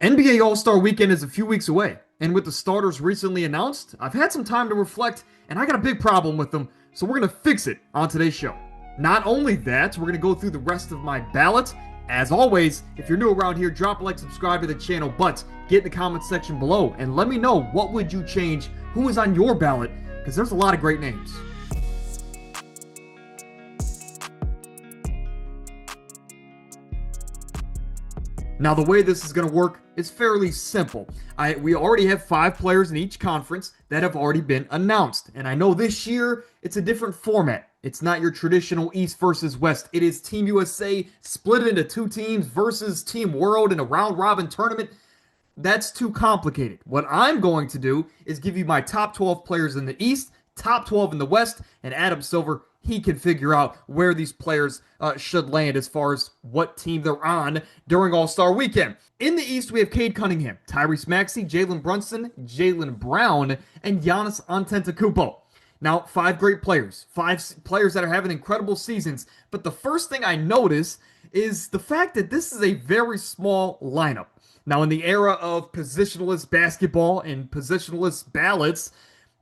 NBA All-Star Weekend is a few weeks away, and with the starters recently announced, I've had some time to reflect, and I got a big problem with them, so we're going to fix it on today's show. Not only that, we're going to go through the rest of my ballot. As always, if you're new around here, drop a like, subscribe to the channel, but get in the comment section below and let me know what would you change, who is on your ballot, because there's a lot of great names. Now, the way this is going to work is fairly simple. We already have 5 players in each conference that have already been announced. And I know this year it's a different format. It's not your traditional East versus West. It is Team USA split into 2 teams versus Team World in a round-robin tournament. That's too complicated. What I'm going to do is give you my top 12 players in the East, top 12 in the West, and Adam Silver, he can figure out where these players should land as far as what team they're on during All-Star Weekend. In the East, we have Cade Cunningham, Tyrese Maxey, Jalen Brunson, Jaylen Brown, and Giannis Antetokounmpo. Now, 5 great players, 5 players that are having incredible seasons, but the first thing I notice is the fact that this is a very small lineup. Now, in the era of positionless basketball and positionless ballots,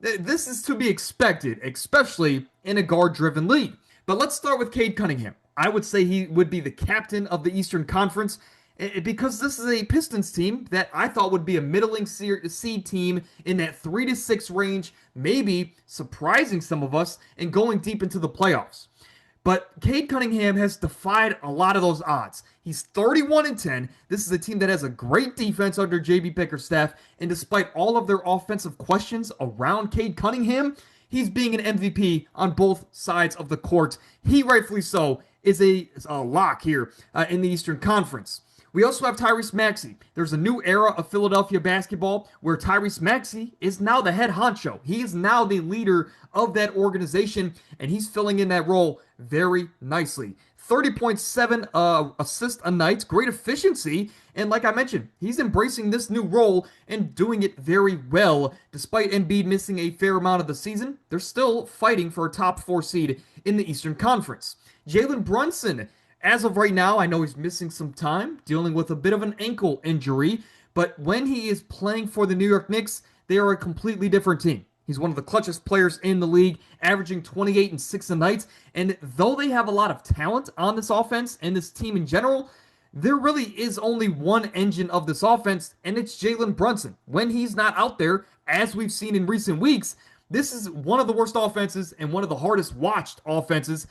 this is to be expected, especially in a guard-driven league. But let's start with Cade Cunningham. I would say he would be the captain of the Eastern Conference because this is a Pistons team that I thought would be a middling seed team in that 3-6 range, maybe surprising some of us and going deep into the playoffs. But Cade Cunningham has defied a lot of those odds. He's 31-10. This is a team that has a great defense under JB Bickerstaff, and despite all of their offensive questions around Cade Cunningham, he's being an MVP on both sides of the court. He, rightfully so, is a lock here in the Eastern Conference. We also have Tyrese Maxey. There's a new era of Philadelphia basketball where Tyrese Maxey is now the head honcho. He is now the leader of that organization, and he's filling in that role very nicely. 30.7 assists a night, great efficiency, and like I mentioned, he's embracing this new role and doing it very well. Despite Embiid missing a fair amount of the season, they're still fighting for a top 4 seed in the Eastern Conference. Jalen Brunson, as of right now, I know he's missing some time, dealing with a bit of an ankle injury, but when he is playing for the New York Knicks, they are a completely different team. He's one of the clutchest players in the league, averaging 28 and 6 a night, and though they have a lot of talent on this offense and this team in general, there really is only one engine of this offense, and it's Jalen Brunson. When he's not out there, as we've seen in recent weeks, this is one of the worst offenses and one of the hardest watched offenses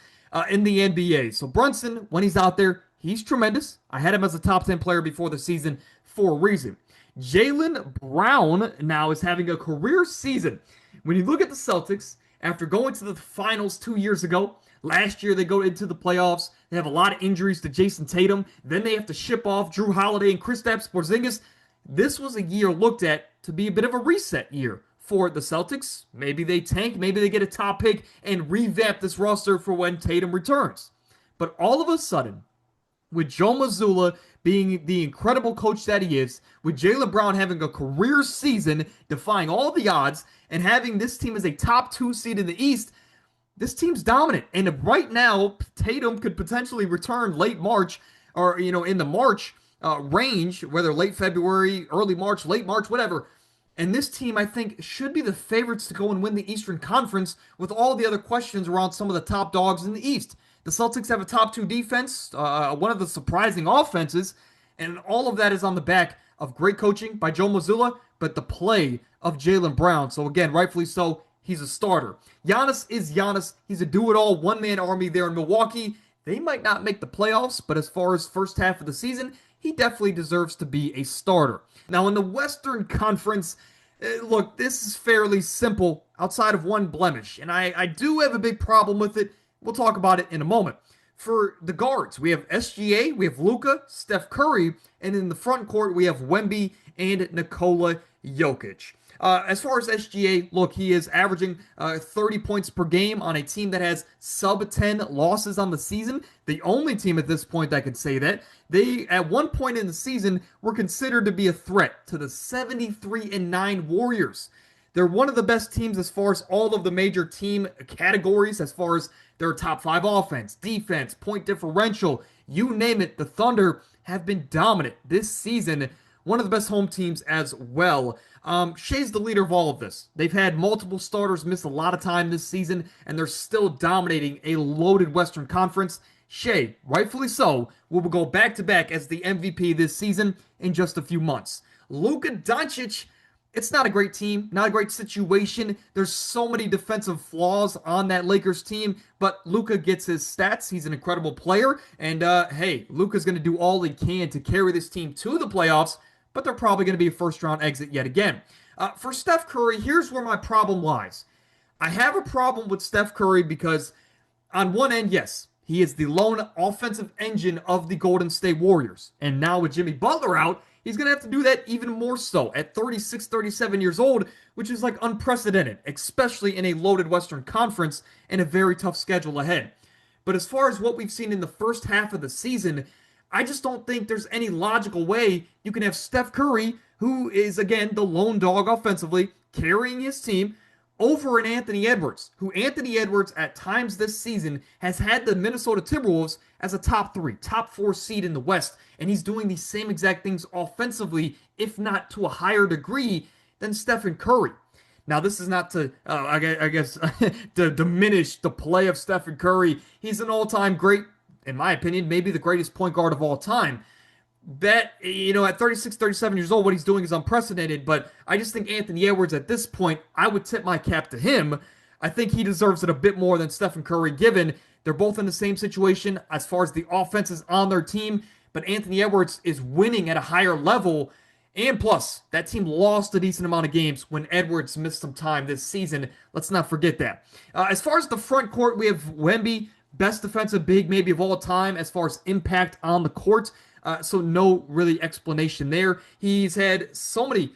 in the NBA. So Brunson, when he's out there, he's tremendous. I had him as a top 10 player before the season for a reason. Jaylen Brown now is having a career season. When you look at the Celtics, after going to the finals 2 years ago, last year they go into the playoffs, they have a lot of injuries to Jason Tatum, then they have to ship off Drew Holiday and Kristaps Porzingis. This was a year looked at to be a bit of a reset year for the Celtics. Maybe they tank, maybe they get a top pick and revamp this roster for when Tatum returns. But all of a sudden, with Joe Mazzulla being the incredible coach that he is, with Jaylen Brown having a career season, defying all the odds, and having this team as a top 2 seed in the East, this team's dominant. And right now, Tatum could potentially return late March, or, in the March range, whether late February, early March, late March, whatever. And this team, I think, should be the favorites to go and win the Eastern Conference with all the other questions around some of the top dogs in the East. The Celtics have a top 2 defense, one of the surprising offenses, and all of that is on the back of great coaching by Joe Mazzulla, but the play of Jaylen Brown. So again, rightfully so, he's a starter. Giannis is Giannis. He's a do-it-all one-man army there in Milwaukee. They might not make the playoffs, but as far as first half of the season, he definitely deserves to be a starter. Now, in the Western Conference, look, this is fairly simple outside of one blemish, and I do have a big problem with it. We'll talk about it in a moment. For the guards, we have SGA, we have Luka, Steph Curry, and in the front court, we have Wemby and Nikola Jokic. As far as SGA, look, he is averaging 30 points per game on a team that has sub-10 losses on the season. The only team at this point that could say that. They, at one point in the season, were considered to be a threat to the 73-9 Warriors. They're one of the best teams as far as all of the major team categories, as far as their top 5 offense, defense, point differential, you name it. The Thunder have been dominant this season one of the best home teams as well. Shea's the leader of all of this. They've had multiple starters miss a lot of time this season, and they're still dominating a loaded Western Conference. Shea, rightfully so, will go back to back as the MVP this season in just a few months. Luka Doncic, it's not a great team, not a great situation. There's so many defensive flaws on that Lakers team, but Luka gets his stats. He's an incredible player, and hey, Luka's going to do all he can to carry this team to the playoffs, but they're probably going to be a first-round exit yet again. For Steph Curry, here's where my problem lies. I have a problem with Steph Curry because on one end, yes, he is the lone offensive engine of the Golden State Warriors. And now with Jimmy Butler out, he's going to have to do that even more so at 36, 37 years old, which is like unprecedented, especially in a loaded Western Conference and a very tough schedule ahead. But as far as what we've seen in the first half of the season, I just don't think there's any logical way you can have Steph Curry, who is, again, the lone dog offensively, carrying his team, over an Anthony Edwards, who Anthony Edwards at times this season has had the Minnesota Timberwolves as a top 3, top 4 seed in the West, and he's doing these same exact things offensively, if not to a higher degree than Stephen Curry. Now, this is not to, I guess, to diminish the play of Stephen Curry. He's an all-time great, in my opinion, maybe the greatest point guard of all time. That, at 36, 37 years old, what he's doing is unprecedented, but I just think Anthony Edwards at this point, I would tip my cap to him. I think he deserves it a bit more than Stephen Curry, given they're both in the same situation as far as the offense is on their team, but Anthony Edwards is winning at a higher level, and plus, that team lost a decent amount of games when Edwards missed some time this season. Let's not forget that. As far as the front court, we have Wemby, best defensive big maybe of all time as far as impact on the court. So no really explanation there. He's had so many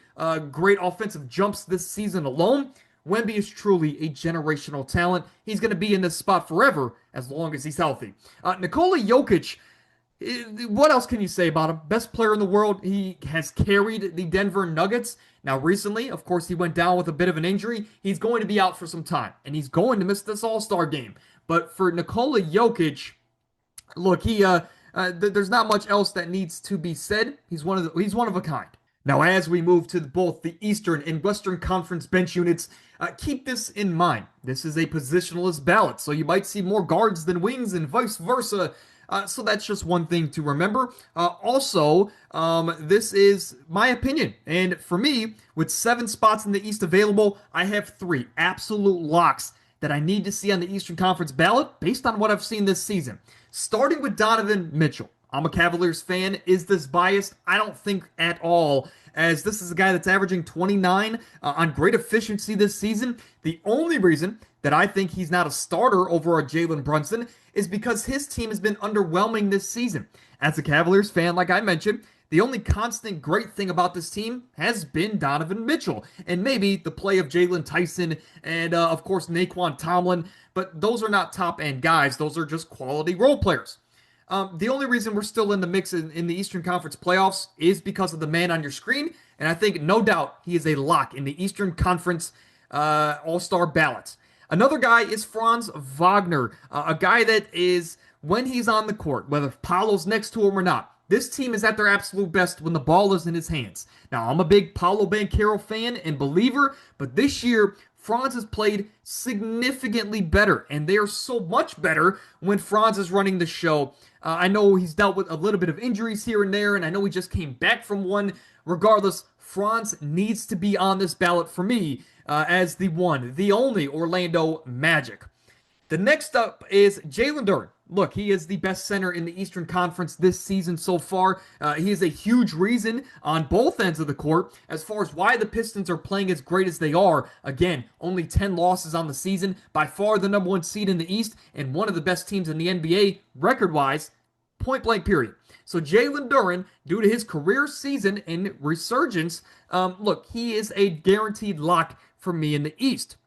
great offensive jumps this season alone. Wemby is truly a generational talent. He's going to be in this spot forever as long as he's healthy. Nikola Jokic, what else can you say about him? Best player in the world. He has carried the Denver Nuggets. Now recently, of course, he went down with a bit of an injury. He's going to be out for some time, and he's going to miss this All-Star game. But for Nikola Jokic, look, there's not much else that needs to be said. He's one of a kind. Now, as we move to both the Eastern and Western Conference bench units, keep this in mind. This is a positionless ballot, so you might see more guards than wings and vice versa. So that's just one thing to remember. Also, this is my opinion. And for me, with 7 spots in the East available, I have 3 absolute locks that I need to see on the Eastern Conference ballot based on what I've seen this season. Starting with Donovan Mitchell. I'm a Cavaliers fan. Is this biased? I don't think at all, as this is a guy that's averaging 29 on great efficiency this season. The only reason that I think he's not a starter over a Jalen Brunson is because his team has been underwhelming this season. As a Cavaliers fan, like I mentioned, the only constant great thing about this team has been Donovan Mitchell, and maybe the play of Jalen Tyson and, of course, Naquan Tomlin, but those are not top-end guys. Those are just quality role players. The only reason we're still in the mix in the Eastern Conference playoffs is because of the man on your screen, and I think, no doubt, he is a lock in the Eastern Conference All-Star ballot. Another guy is Franz Wagner, a guy that is, when he's on the court, whether Paolo's next to him or not, this team is at their absolute best when the ball is in his hands. Now, I'm a big Paolo Banchero fan and believer, but this year, Franz has played significantly better, and they are so much better when Franz is running the show. I know he's dealt with a little bit of injuries here and there, and I know he just came back from one. Regardless, Franz needs to be on this ballot for me as the one, the only Orlando Magic. The next up is Jalen Duren. Look, he is the best center in the Eastern Conference this season so far. He is a huge reason on both ends of the court as far as why the Pistons are playing as great as they are. Again, only 10 losses on the season, by far the number 1 seed in the East, and one of the best teams in the NBA record-wise, point blank period. So Jalen Duren, due to his career season and resurgence, look, he is a guaranteed lock for me in the East.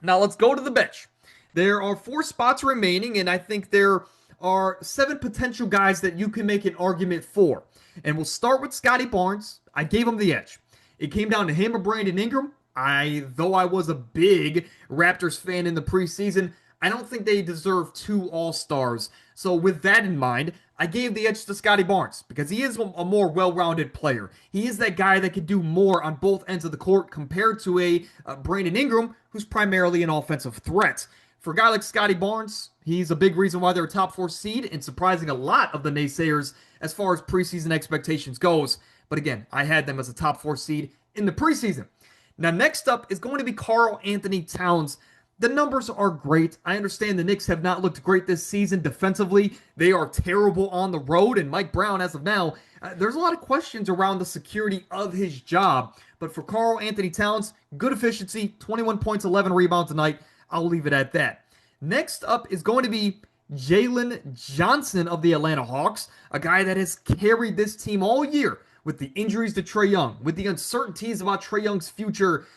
Now let's go to the bench. There are 4 spots remaining, and I think there are 7 potential guys that you can make an argument for. And we'll start with Scotty Barnes. I gave him the edge. It came down to him or Brandon Ingram. Though I was a big Raptors fan in the preseason, I don't think they deserve two All-Stars. So with that in mind, I gave the edge to Scotty Barnes because he is a more well-rounded player. He is that guy that can do more on both ends of the court compared to a Brandon Ingram, who's primarily an offensive threat. For a guy like Scotty Barnes, he's a big reason why they're a top four seed and surprising a lot of the naysayers as far as preseason expectations goes. But again, I had them as a top four seed in the preseason. Now, next up is going to be Karl Anthony Towns. The numbers are great. I understand the Knicks have not looked great this season defensively. They are terrible on the road, and Mike Brown, as of now, there's a lot of questions around the security of his job. But for Karl Anthony Towns, good efficiency, 21 points, 11 rebounds tonight. I'll leave it at that. Next up is going to be Jalen Johnson of the Atlanta Hawks, a guy that has carried this team all year with the injuries to Trae Young, with the uncertainties about Trae Young's future.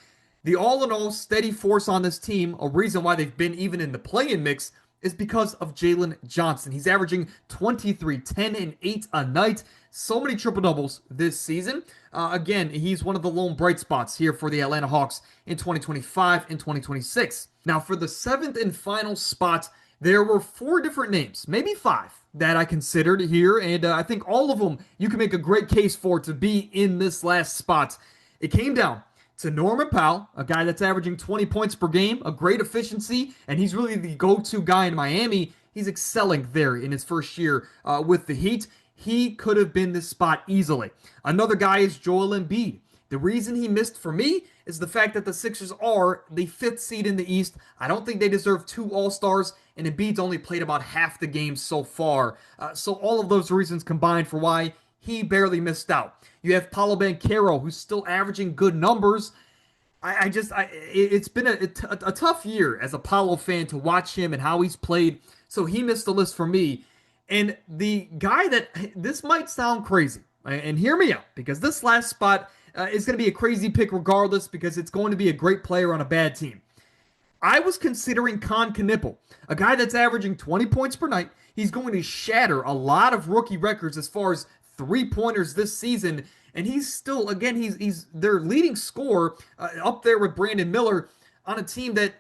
The all-in-all steady force on this team, a reason why they've been even in the play-in mix, is because of Jalen Johnson. He's averaging 23, 10, and 8 a night. So many triple-doubles this season. Again, he's one of the lone bright spots here for the Atlanta Hawks in 2025 and 2026. Now, for the seventh and final spot, there were four different names, maybe five, that I considered here, and I think all of them you can make a great case for to be in this last spot. It came down to Norman Powell, a guy that's averaging 20 points per game, a great efficiency, and he's really the go-to guy in Miami. He's excelling there in his first year with the Heat. He could have been this spot easily. Another guy is Joel Embiid. The reason he missed for me is the fact that the Sixers are the fifth seed in the East. I don't think they deserve two All-Stars, and Embiid's only played about half the games so far. So all of those reasons combined for why he barely missed out. You have Paolo Banchero, who's still averaging good numbers. It's been a tough year as a Paolo fan to watch him and how he's played. So he missed the list for me. And the guy that, this might sound crazy, and hear me out, because this last spot is going to be a crazy pick regardless, because it's going to be a great player on a bad team. I was considering Con Knipple, a guy that's averaging 20 points per night. He's going to shatter a lot of rookie records as far as three-pointers this season, and he's still, again, he's their leading scorer up there with Brandon Miller on a team that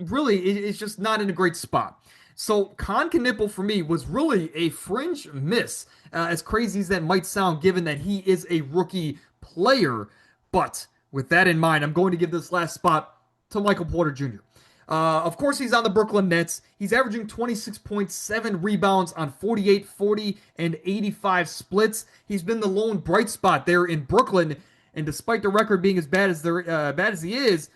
really is just not in a great spot. So Con Knipple for me was really a fringe miss, as crazy as that might sound, given that he is a rookie player. But with that in mind, I'm going to give this last spot to Michael Porter Jr. Of course, he's on the Brooklyn Nets. He's averaging 26.7 rebounds on 48, 40, and 85 splits. He's been the lone bright spot there in Brooklyn. And despite the record being as bad as he is,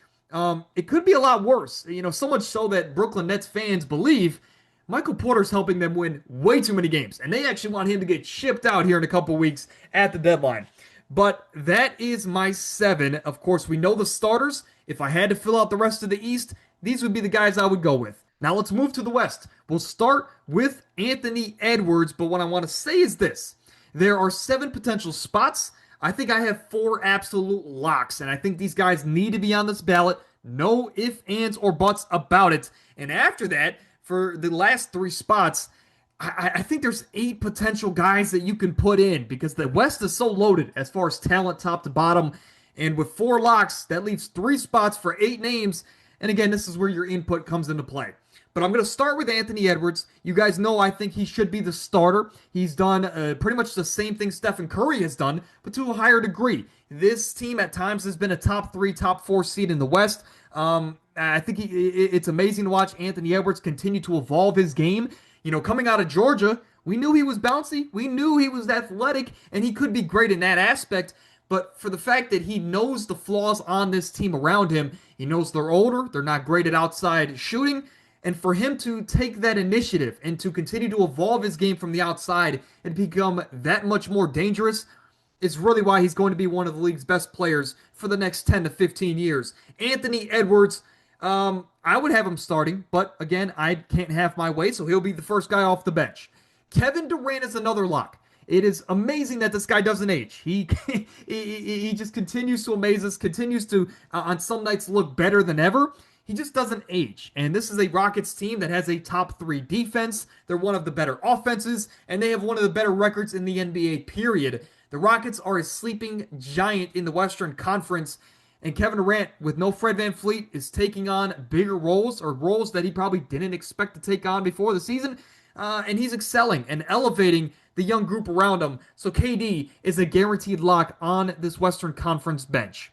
it could be a lot worse. You know, so much so that Brooklyn Nets fans believe Michael Porter's helping them win way too many games. And they actually want him to get shipped out here in a couple weeks at the deadline. But that is my 7. Of course, we know the starters. If I had to fill out the rest of the East, these would be the guys I would go with. Now let's move to the West. We'll start with Anthony Edwards, but what I want to say is this. There are 7 potential spots. I think I have 4 absolute locks, and I think these guys need to be on this ballot. No ifs, ands, or buts about it. And after that, for the last 3 spots, I think there's 8 potential guys that you can put in, because the West is so loaded as far as talent top to bottom. And with 4 locks, that leaves 3 spots for 8 names. And again, this is where your input comes into play. But I'm going to start with Anthony Edwards. You guys know I think he should be the starter. He's done pretty much the same thing Stephen Curry has done, but to a higher degree. This team at times has been a top 3, top 4 seed in the West. I think it's amazing to watch Anthony Edwards continue to evolve his game. You know, coming out of Georgia, we knew he was bouncy. We knew he was athletic, and he could be great in that aspect. But for the fact that he knows the flaws on this team around him, he knows they're older, they're not great at outside shooting, and for him to take that initiative and to continue to evolve his game from the outside and become that much more dangerous is really why he's going to be one of the league's best players for the next 10 to 15 years. Anthony Edwards, I would have him starting, but again, I can't have my way, so he'll be the first guy off the bench. Kevin Durant is another lock. It is amazing that this guy doesn't age. He just continues to amaze us, continues to, on some nights, look better than ever. He just doesn't age. And this is a Rockets team that has a top 3 defense. They're one of the better offenses, and they have one of the better records in the NBA, period. The Rockets are a sleeping giant in the Western Conference. And Kevin Durant, with no Fred VanVleet, is taking on bigger roles or roles that he probably didn't expect to take on before the season. And he's excelling and elevating the young group around him. So KD is a guaranteed lock on this Western Conference bench.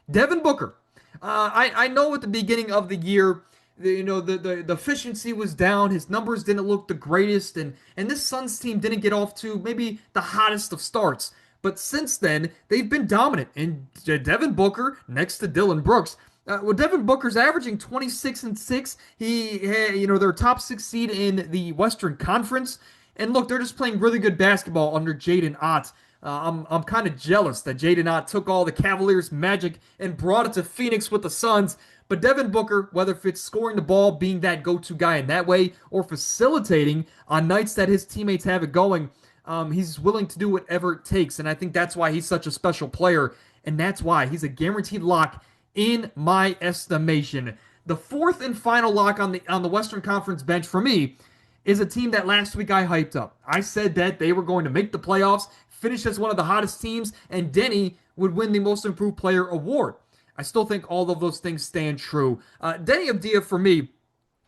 Devin Booker. I know at the beginning of the year, the efficiency was down. His numbers didn't look the greatest, and this Suns team didn't get off to maybe the hottest of starts. But since then, they've been dominant. And Devin Booker, next to Dylan Brooks, Devin Booker's averaging 26 and 6. They're top 6 seed in the Western Conference. And look, they're just playing really good basketball under Jaden Ott. I'm kind of jealous that Jaden Ott took all the Cavaliers' magic and brought it to Phoenix with the Suns. But Devin Booker, whether if it's scoring the ball, being that go-to guy in that way, or facilitating on nights that his teammates have it going, he's willing to do whatever it takes. And I think that's why he's such a special player. And that's why he's a guaranteed lock in my estimation. The fourth and final lock on the Western Conference bench for me is a team that last week I hyped up. I said that they were going to make the playoffs, finish as one of the hottest teams, and Denny would win the Most Improved Player award. I still think all of those things stand true. Denny Avdia, for me,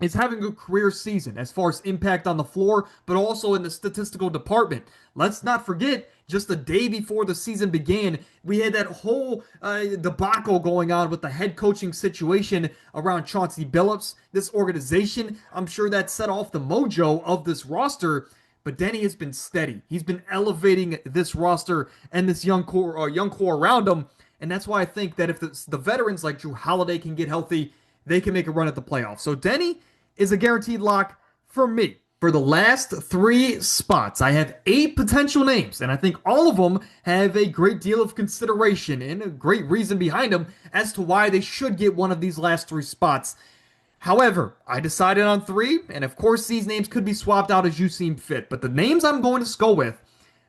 is having a career season as far as impact on the floor, but also in the statistical department. Let's not forget, just the day before the season began, we had that whole debacle going on with the head coaching situation around Chauncey Billups. This organization, I'm sure that set off the mojo of this roster, but Denny has been steady. He's been elevating this roster and this young core around him, and that's why I think that if the veterans like Jrue Holiday can get healthy, they can make a run at the playoffs. So Denny is a guaranteed lock for me. For the last 3 spots, I have 8 potential names, and I think all of them have a great deal of consideration and a great reason behind them as to why they should get one of these last 3 spots. However, I decided on 3, and of course these names could be swapped out as you seem fit, but the names I'm going to go with,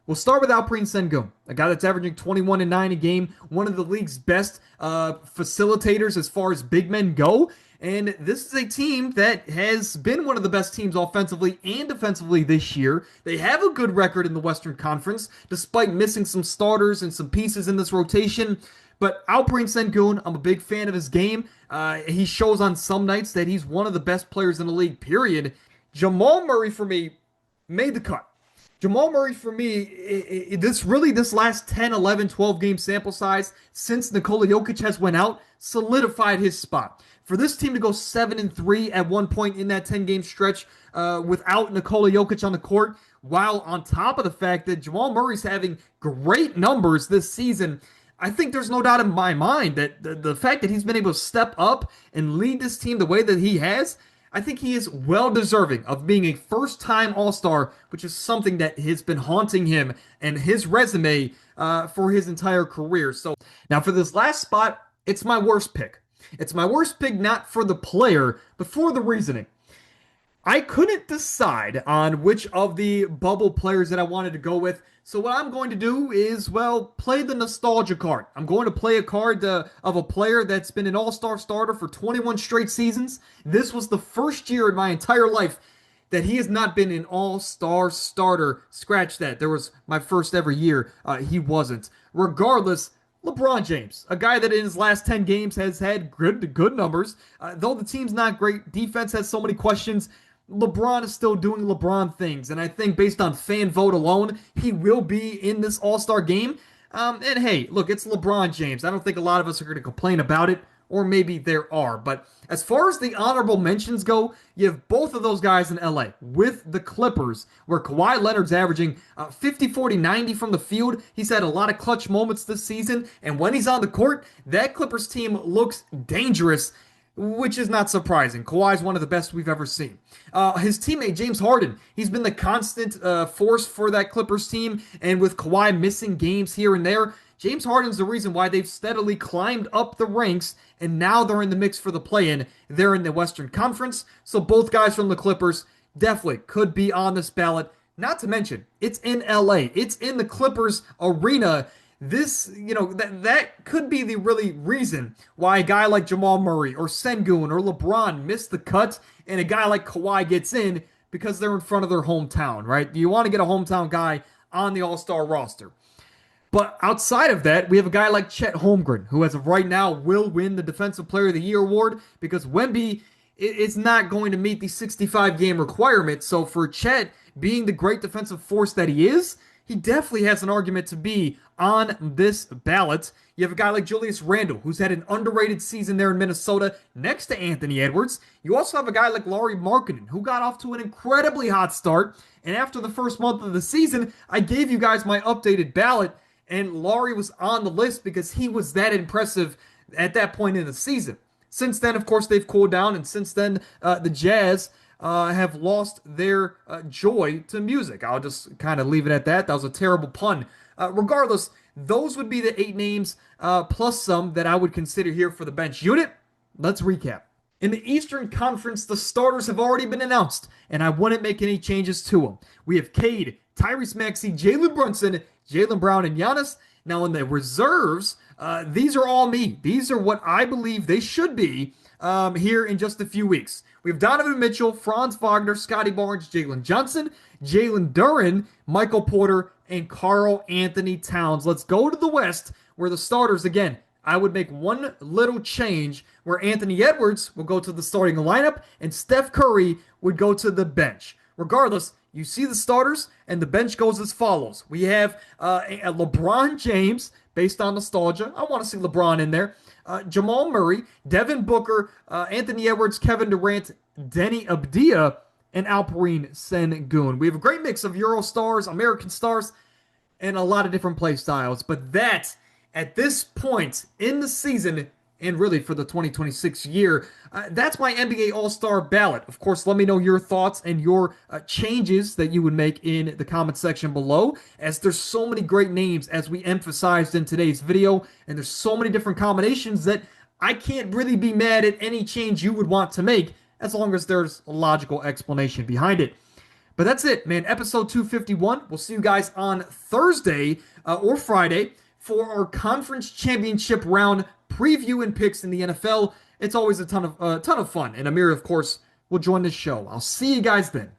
we'll start with Alperen Sengun, a guy that's averaging 21 and 9 a game, one of the league's best facilitators as far as big men go. And this is a team that has been one of the best teams offensively and defensively this year. They have a good record in the Western Conference, despite missing some starters and some pieces in this rotation. But Alperen Sengun, I'm a big fan of his game. He shows on some nights that he's one of the best players in the league, period. Jamal Murray, for me, made the cut. Jamal Murray, for me, this last 10, 11, 12 game sample size since Nikola Jokic has went out solidified his spot. For this team to go 7-3 at one point in that 10-game stretch without Nikola Jokic on the court, while on top of the fact that Jamal Murray's having great numbers this season, I think there's no doubt in my mind that the fact that he's been able to step up and lead this team the way that he has, I think he is well deserving of being a first-time All-Star, which is something that has been haunting him and his resume for his entire career. So now for this last spot, it's my worst pick. It's my worst pick not for the player, but for the reasoning. I couldn't decide on which of the bubble players that I wanted to go with. So what I'm going to do is, play the nostalgia card. I'm going to play a card of a player that's been an all-star starter for 21 straight seasons. This was the first year in my entire life that he has not been an all-star starter. Scratch that. There was my first ever year. He wasn't. Regardless, LeBron James, a guy that in his last 10 games has had good numbers. Though the team's not great, defense has so many questions, LeBron is still doing LeBron things. And I think based on fan vote alone, he will be in this All-Star game. And hey, look, it's LeBron James. I don't think a lot of us are going to complain about it. Or maybe there are. But as far as the honorable mentions go, you have both of those guys in LA with the Clippers, where Kawhi Leonard's averaging 50, 40, 90 from the field. He's had a lot of clutch moments this season. And when he's on the court, that Clippers team looks dangerous, which is not surprising. Kawhi's one of the best we've ever seen. His teammate, James Harden, he's been the constant force for that Clippers team. And with Kawhi missing games here and there, James Harden's the reason why they've steadily climbed up the ranks, and now they're in the mix for the play-in. They're in the Western Conference, so both guys from the Clippers definitely could be on this ballot. Not to mention, it's in LA. It's in the Clippers arena. This, that could be the really reason why a guy like Jamal Murray or Sengun or LeBron missed the cut, and a guy like Kawhi gets in because they're in front of their hometown, right? You want to get a hometown guy on the All-Star roster. But outside of that, we have a guy like Chet Holmgren, who as of right now will win the Defensive Player of the Year award because Wemby is not going to meet the 65 game requirement. So for Chet being the great defensive force that he is, he definitely has an argument to be on this ballot. You have a guy like Julius Randle, who's had an underrated season there in Minnesota next to Anthony Edwards. You also have a guy like Lauri Markkanen, who got off to an incredibly hot start. And after the first month of the season, I gave you guys my updated ballot, and Lauri was on the list because he was that impressive at that point in the season. Since then, of course, they've cooled down, and since then, the Jazz have lost their joy to music. I'll just kind of leave it at that. That was a terrible pun. Regardless, those would be the 8 names plus some that I would consider here for the bench unit. Let's recap. In the Eastern Conference, the starters have already been announced, and I wouldn't make any changes to them. We have Cade, Tyrese Maxey, Jalen Brunson, Jaylen Brown, and Giannis. Now in the reserves, these are all me. These are what I believe they should be here in just a few weeks. We have Donovan Mitchell, Franz Wagner, Scotty Barnes, Jalen Johnson, Jalen Duren, Michael Porter, and Karl Anthony Towns. Let's go to the West, where the starters, again, I would make one little change where Anthony Edwards will go to the starting lineup and Steph Curry would go to the bench. Regardless, you see the starters, and the bench goes as follows. We have a LeBron James, based on nostalgia. I want to see LeBron in there. Jamal Murray, Devin Booker, Anthony Edwards, Kevin Durant, Denny Abdia, and Alperen Sengun. We have a great mix of Euro stars, American stars, and a lot of different play styles. But that, at this point in the season, and really for the 2026 year, that's my NBA All-Star ballot. Of course, let me know your thoughts and your changes that you would make in the comment section below, as there's so many great names as we emphasized in today's video, and there's so many different combinations that I can't really be mad at any change you would want to make as long as there's a logical explanation behind it. But that's it, man. Episode 251. We'll see you guys on Thursday or Friday for our conference championship round preview and picks in the NFL. It's always a ton of fun. And Amir, of course, will join the show. I'll see you guys then.